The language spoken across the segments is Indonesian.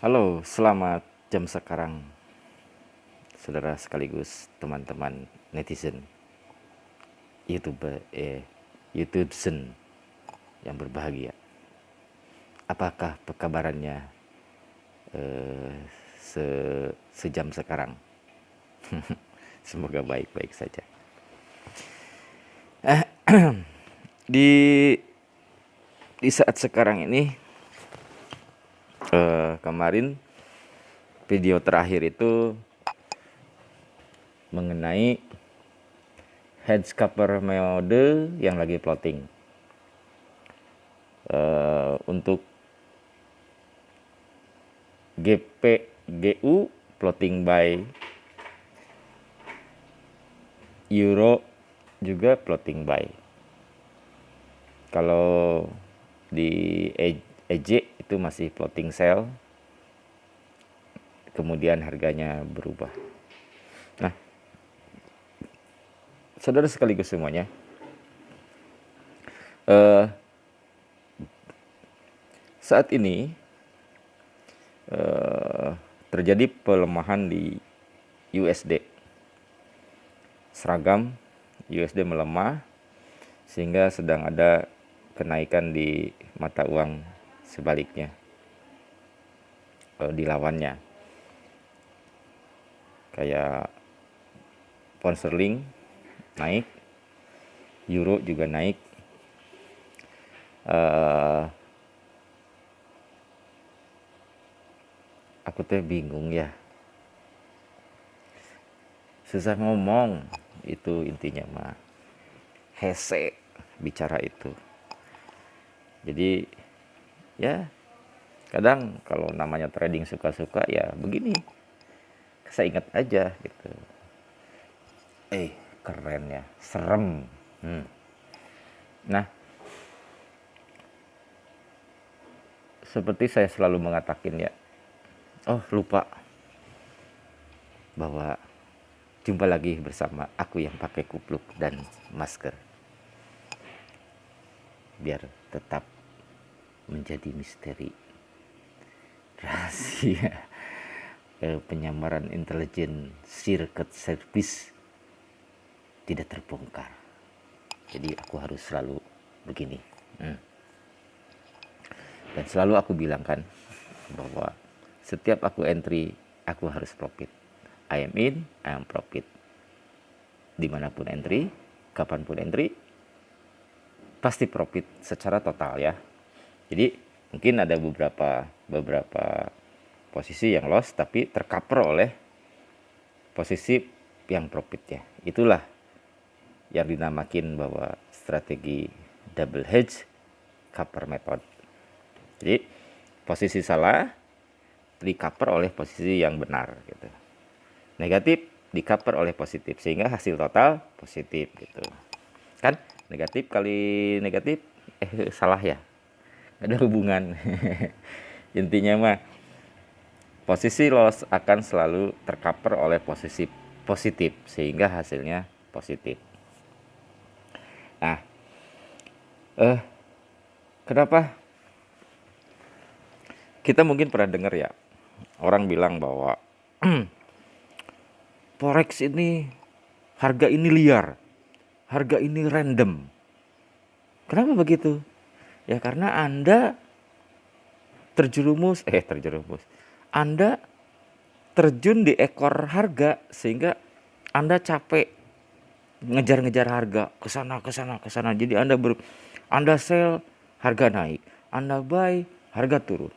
Halo, selamat jam sekarang, saudara sekaligus teman-teman netizen, YouTuber, YouTubezen yang berbahagia. Apakah pekabarannya eh, se sejam sekarang? Semoga baik-baik saja. Di di saat sekarang ini, kemarin video terakhir itu mengenai headscaper mode yang lagi plotting. Untuk GPGU plotting by Euro juga plotting by. Kalau di EJ itu masih plotting sell, kemudian harganya berubah. Nah, saudara sekaligus semuanya, saat ini terjadi pelemahan di USD. Seragam USD melemah sehingga sedang ada kenaikan di mata uang sebaliknya, di lawannya. Kayak pound sterling naik, euro juga naik. Aku tuh bingung ya, susah ngomong itu intinya mah, hese bicara itu. Jadi ya kadang kalau namanya trading suka-suka ya begini, saya ingat aja gitu. Keren ya, serem. Nah, seperti saya selalu mengatakan ya, lupa bahwa jumpa lagi bersama aku yang pakai kupluk dan masker, biar tetap menjadi misteri rahasia penyamaran intelijen Secret Service tidak terbongkar. Jadi aku harus selalu begini. Dan selalu aku bilangkan bahwa setiap aku entry, aku harus profit. I am in, I am profit. Dimanapun entry, kapanpun entry, pasti profit secara total ya. Jadi mungkin ada beberapa posisi yang loss tapi tercover oleh posisi yang profit ya. Itulah yang dinamakan bahwa strategi double hedge cover method. Jadi posisi salah di cover oleh posisi yang benar gitu. Negatif di cover oleh positif sehingga hasil total positif gitu. Kan negatif kali negatif salah ya. Ada hubungan. Intinya mah posisi loss akan selalu tercover oleh posisi positif sehingga hasilnya positif. Nah, kenapa? Kita mungkin pernah dengar ya, orang bilang bahwa forex ini harga ini liar, harga ini random. Kenapa begitu? Ya karena Anda terjerumus. Anda terjun di ekor harga sehingga Anda capek ngejar-ngejar harga ke sana. Jadi Anda sell, harga naik. Anda buy, harga turun.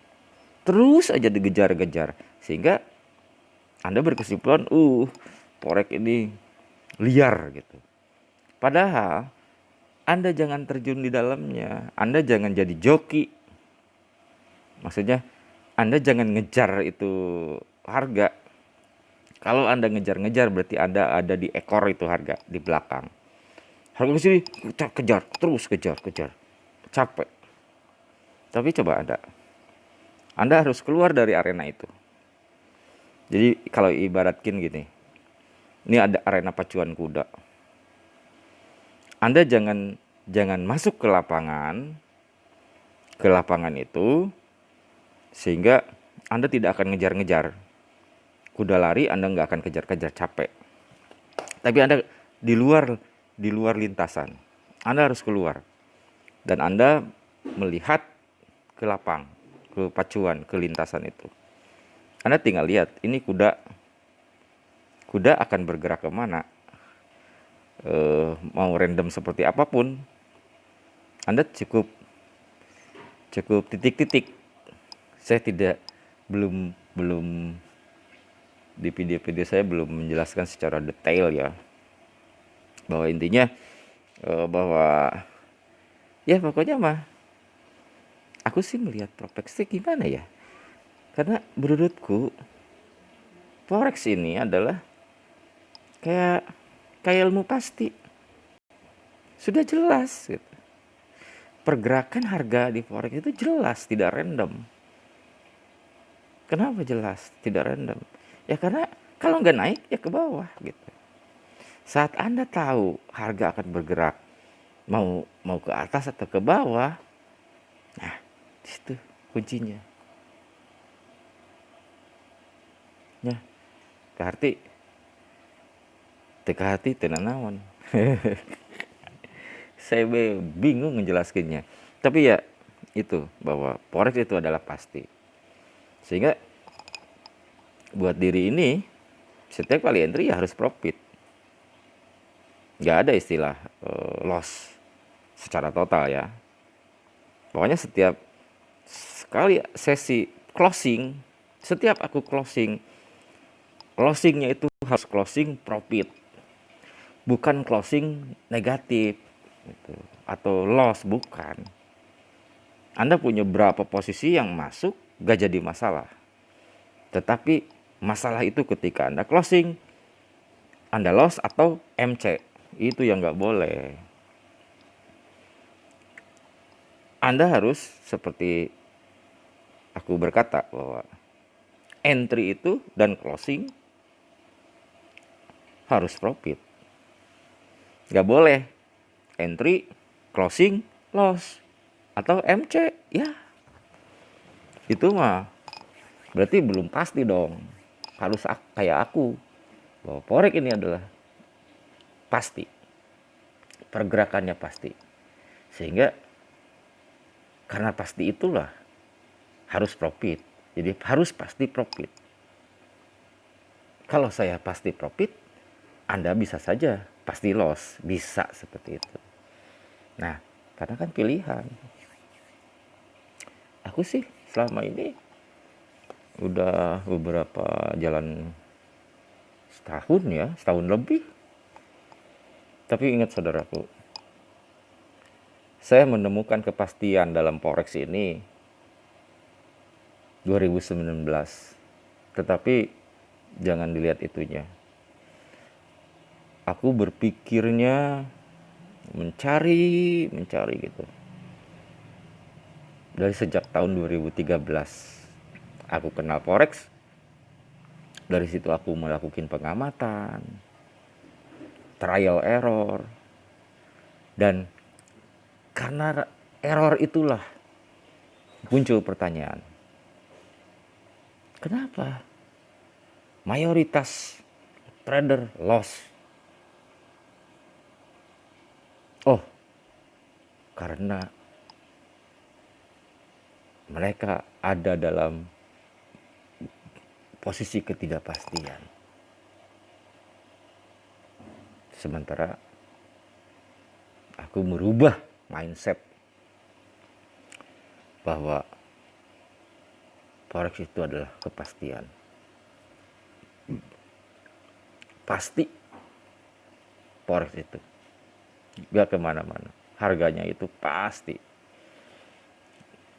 Terus aja digejar-gejar sehingga Anda berkesimpulan, forex ini liar gitu. Padahal Anda jangan terjun di dalamnya. Anda jangan jadi joki. Maksudnya Anda jangan ngejar itu harga. Kalau Anda ngejar-ngejar berarti Anda ada di ekor itu harga, di belakang. Harga ke sini kejar, terus kejar. Capek. Tapi coba Anda harus keluar dari arena itu. Jadi kalau ibaratkan gini, ini ada arena pacuan kuda. Anda jangan masuk ke lapangan itu sehingga Anda tidak akan ngejar-ngejar. Kuda lari Anda nggak akan kejar-kejar, capek. Tapi Anda di luar lintasan. Anda harus keluar. Dan Anda melihat ke lapang, ke pacuan, ke lintasan itu. Anda tinggal lihat, ini kuda akan bergerak kemana. Mau random seperti apapun, Anda cukup titik-titik. Saya belum di video-video saya belum menjelaskan secara detail ya, bahwa intinya bahwa ya pokoknya mah aku sih melihat prospeknya gimana ya, karena menurutku forex ini adalah kayak ilmu pasti, sudah jelas gitu. Pergerakan harga di forex itu jelas, tidak random. Kenapa jelas tidak random? Ya karena kalau nggak naik ya ke bawah gitu. Saat Anda tahu harga akan bergerak mau ke atas atau ke bawah, nah di situ kuncinya. Ya, teka hati tenan naon. Saya bingung menjelaskannya. Tapi ya itu, bahwa forex itu adalah pasti. Sehingga buat diri ini setiap kali entry ya harus profit. Nggak ada istilah loss secara total ya. Pokoknya setiap sekali sesi closing, setiap aku closingnya itu harus closing profit, bukan closing negatif gitu, atau loss, bukan. Anda punya berapa posisi yang masuk gak jadi masalah, tetapi masalah itu ketika Anda closing, Anda loss atau MC, itu yang gak boleh. Anda harus seperti aku berkata, bahwa entry itu dan closing harus profit. Gak boleh entry, closing, loss, atau MC. Ya, itu mah berarti belum pasti dong. Harus kayak aku, bahwa forex ini adalah pasti, pergerakannya pasti. Sehingga karena pasti itulah harus profit. Jadi harus pasti profit. Kalau saya pasti profit, Anda bisa saja pasti loss, bisa seperti itu. Nah, karena kan pilihan. Aku sih selama ini udah beberapa jalan setahun lebih. Tapi ingat saudaraku, saya menemukan kepastian dalam forex ini 2019. Tetapi jangan dilihat itunya. Aku berpikirnya mencari gitu. Dari sejak tahun 2013 aku kenal forex. Dari situ aku melakukan pengamatan, trial error, dan karena error itulah muncul pertanyaan, kenapa mayoritas trader loss? Oh, karena mereka ada dalam posisi ketidakpastian. Sementara aku merubah mindset bahwa forex itu adalah kepastian. Pasti forex itu gak kemana-mana, harganya itu pasti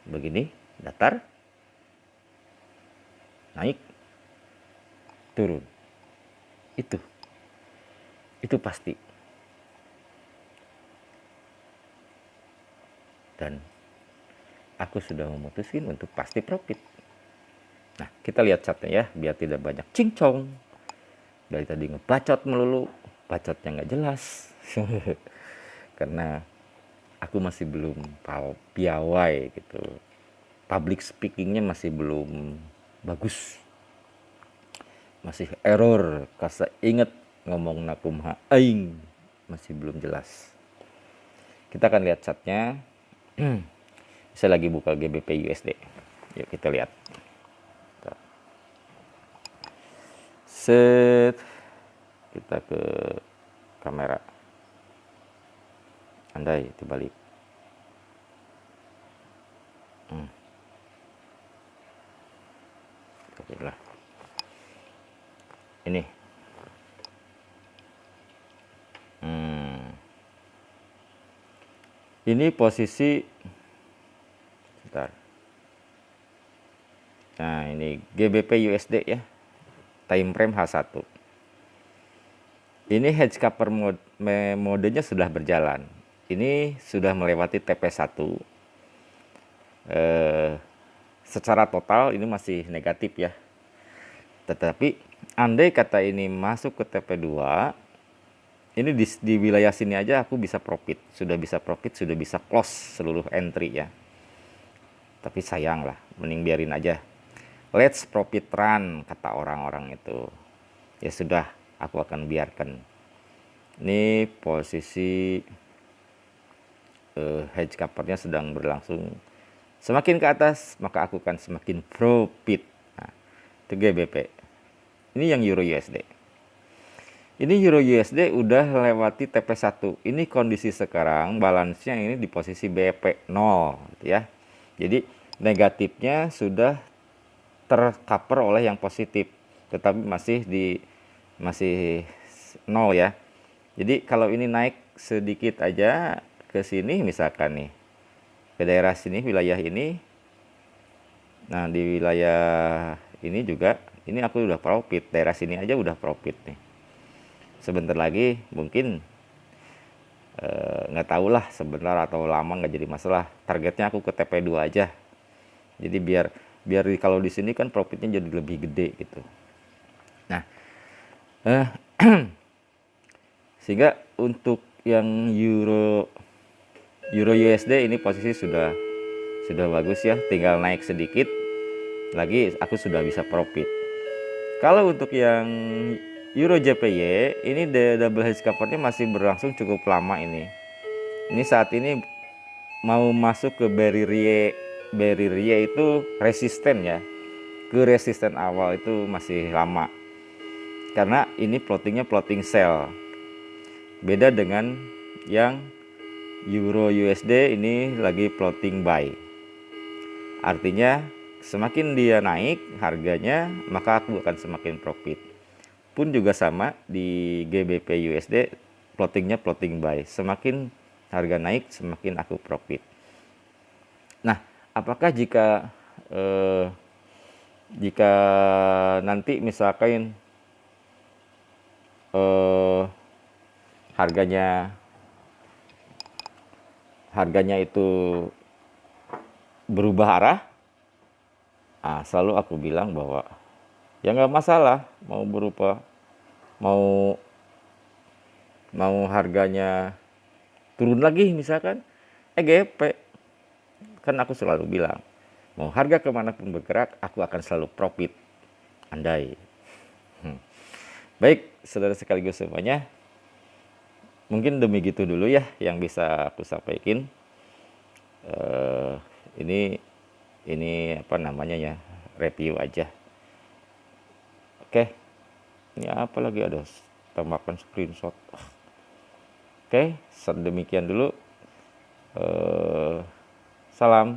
begini, datar, naik, turun, itu pasti. Dan aku sudah memutuskan untuk pasti profit. Nah, kita lihat chartnya ya, biar tidak banyak cincong. Dari tadi ngebacot melulu, bacotnya nggak jelas. Karena aku masih belum piawai gitu. Public speakingnya masih belum bagus. Masih error, kasa inget ngomong nakumha aing, masih belum jelas. Kita akan lihat chartnya. Saya lagi buka GBP USD. Yuk kita lihat. Set, kita ke kamera. Andai dibalik. Okelah. Ini. Ini posisi. Bentar. Nah, ini GBP USD ya. Time frame H1. Ini hedge cover modenya sudah berjalan. Ini sudah melewati TP1. Secara total ini masih negatif ya. Tetapi andai kata ini masuk ke TP2, ini di wilayah sini aja aku bisa profit. Sudah bisa profit, sudah bisa close seluruh entry ya. Tapi sayang lah, mending biarin aja. Let's profit run, kata orang-orang itu. Ya sudah, aku akan biarkan. Ini posisi hedge covernya sedang berlangsung. Semakin ke atas, maka aku akan semakin profit. Nah, itu GBP. Ini yang Euro USD. Ini Euro USD udah lewati TP1. Ini kondisi sekarang, balance-nya ini di posisi BP 0 gitu ya. Jadi negatifnya sudah tercover oleh yang positif, tetapi masih 0 ya. Jadi kalau ini naik sedikit aja ke sini misalkan nih, ke daerah sini, wilayah ini. Nah, di wilayah ini juga, ini aku udah profit. Daerah sini aja udah profit nih. Sebentar lagi mungkin nggak tahu lah, sebentar atau lama nggak jadi masalah. Targetnya aku ke TP2 aja. Jadi biar kalau di sini kan profitnya jadi lebih gede gitu. Nah, sehingga untuk yang Euro USD ini posisi sudah bagus ya, tinggal naik sedikit lagi aku sudah bisa profit. Kalau untuk yang Euro JPY ini double hedge covernya masih berlangsung cukup lama ini. Ini saat ini mau masuk ke barrier itu resisten ya. Ke resisten awal itu masih lama. Karena ini plottingnya plotting sell. Beda dengan yang Euro USD ini lagi plotting buy. Artinya semakin dia naik harganya, maka aku akan semakin profit. Pun juga sama di GBP USD, plottingnya plotting buy. Semakin harga naik, semakin aku profit. Nah, apakah jika nanti misalkan harganya itu berubah arah, selalu aku bilang bahwa ya nggak masalah mau berubah, mau harganya turun lagi misalkan EGP, kan aku selalu bilang mau harga kemanapun bergerak aku akan selalu profit. Andai. Baik saudara sekaligus semuanya, mungkin demi gitu dulu ya yang bisa aku sampaikan. Ini apa namanya ya, review aja. Oke, ini apa lagi, ada tambahkan screenshot. Oke, sedemikian dulu. Salam.